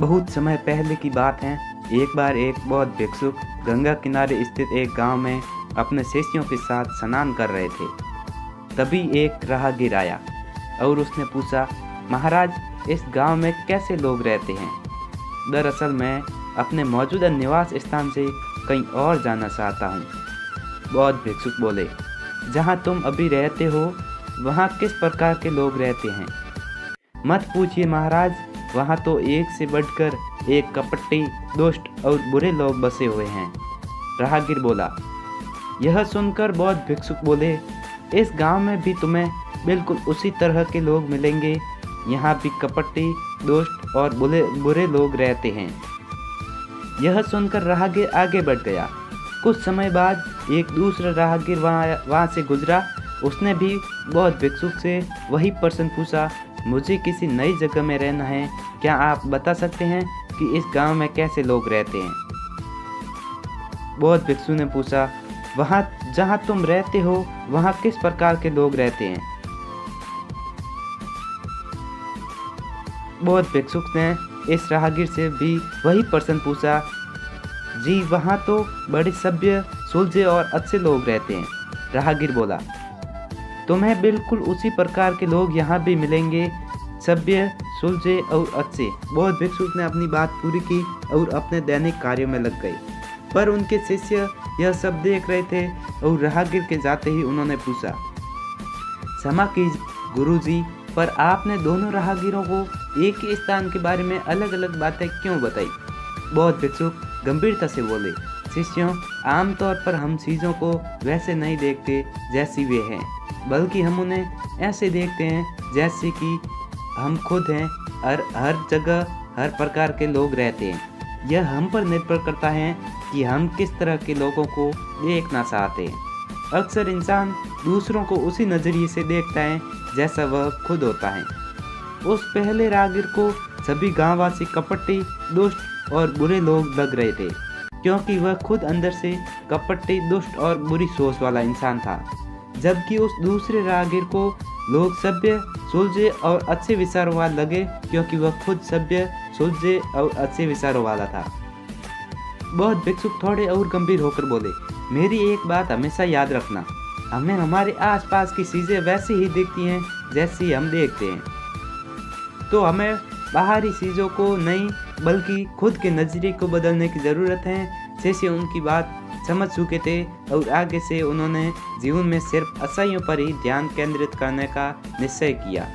बहुत समय पहले की बात है। एक बार एक बौद्ध भिक्षुक गंगा किनारे स्थित एक गांव में अपने शिष्यों के साथ स्नान कर रहे थे। तभी एक राहगीर आया और उसने पूछा, महाराज, इस गांव में कैसे लोग रहते हैं? दरअसल मैं अपने मौजूदा निवास स्थान से कहीं और जाना चाहता हूँ। बौद्ध भिक्षुक बोले, जहाँ तुम अभी रहते हो वहाँ किस प्रकार के लोग रहते हैं? मत पूछिए महाराज, वहाँ तो एक से बढ़कर एक कपटी, दुष्ट और बुरे लोग बसे हुए हैं। राहगीर बोला। यह सुनकर बौद्ध भिक्षुक बोले, इस गांव में भी तुम्हें बिल्कुल उसी तरह के लोग मिलेंगे। यहाँ भी कपटी, दुष्ट और बुरे लोग रहते हैं। यह सुनकर राहगीर आगे बढ़ गया। कुछ समय बाद एक दूसरा राहगीर वहाँ से गुजरा। उसने भी बौद्ध भिक्षुक से वही प्रश्न पूछा, मुझे किसी नई जगह में रहना है, क्या आप बता सकते हैं कि इस गांव में कैसे लोग रहते हैं? बौद्ध भिक्षु ने पूछा, वहाँ जहाँ तुम रहते हो वहाँ किस प्रकार के लोग रहते हैं? बौद्ध भिक्षुक ने इस राहगीर से भी वही प्रश्न पूछा। जी, वहाँ तो बड़े सभ्य, सुलझे और अच्छे लोग रहते हैं। राहगीर बोला, तुम्हें बिल्कुल उसी प्रकार के लोग यहाँ भी मिलेंगे, सभ्य, सुलझे और अच्छे। बौद्ध भिक्षुक ने अपनी बात पूरी की और अपने दैनिक कार्यों में लग गए। पर उनके शिष्य यह सब देख रहे थे और राहगीर के जाते ही उन्होंने पूछा, क्षमा कीजिए गुरुजी, पर आपने दोनों राहगीरों को एक ही स्थान के बारे में अलग अलग बातें क्यों बताई? बौद्ध भिक्षुक गंभीरता से बोले, शिष्यों, आमतौर पर हम चीज़ों को वैसे नहीं देखते जैसी वे हैं, बल्कि हम उन्हें ऐसे देखते हैं जैसे कि हम खुद हैं। हर जगह हर प्रकार के लोग रहते हैं। यह हम पर निर्भर करता है कि हम किस तरह के लोगों को देखना चाहते हैं। अक्सर इंसान दूसरों को उसी नज़रिए से देखता है जैसा वह खुद होता है। उस पहले राहगीर को सभी गांववासी कपटी, दुष्ट और बुरे लोग लग रहे थे, क्योंकि वह खुद अंदर से कपटी, दुष्ट और बुरी सोच वाला इंसान था। जबकि उस दूसरे राहगीर को लोग सभ्य, सुलझे और अच्छे विचारों वाला लगे, क्योंकि वह खुद सभ्य, सुलझे और अच्छे विचारों वाला था। बौद्ध भिक्षुक थोड़े और गंभीर होकर बोले, मेरी एक बात हमेशा याद रखना, हमें हमारे आसपास की चीज़ें वैसी ही दिखती हैं जैसी हम देखते हैं। तो हमें बाहरी चीज़ों को नहीं बल्कि खुद के नज़रिए को बदलने की ज़रूरत है। शिष्य उनकी बात समझ चुके थे और आगे से उन्होंने जीवन में सिर्फ अच्छाइयों पर ही ध्यान केंद्रित करने का निश्चय किया।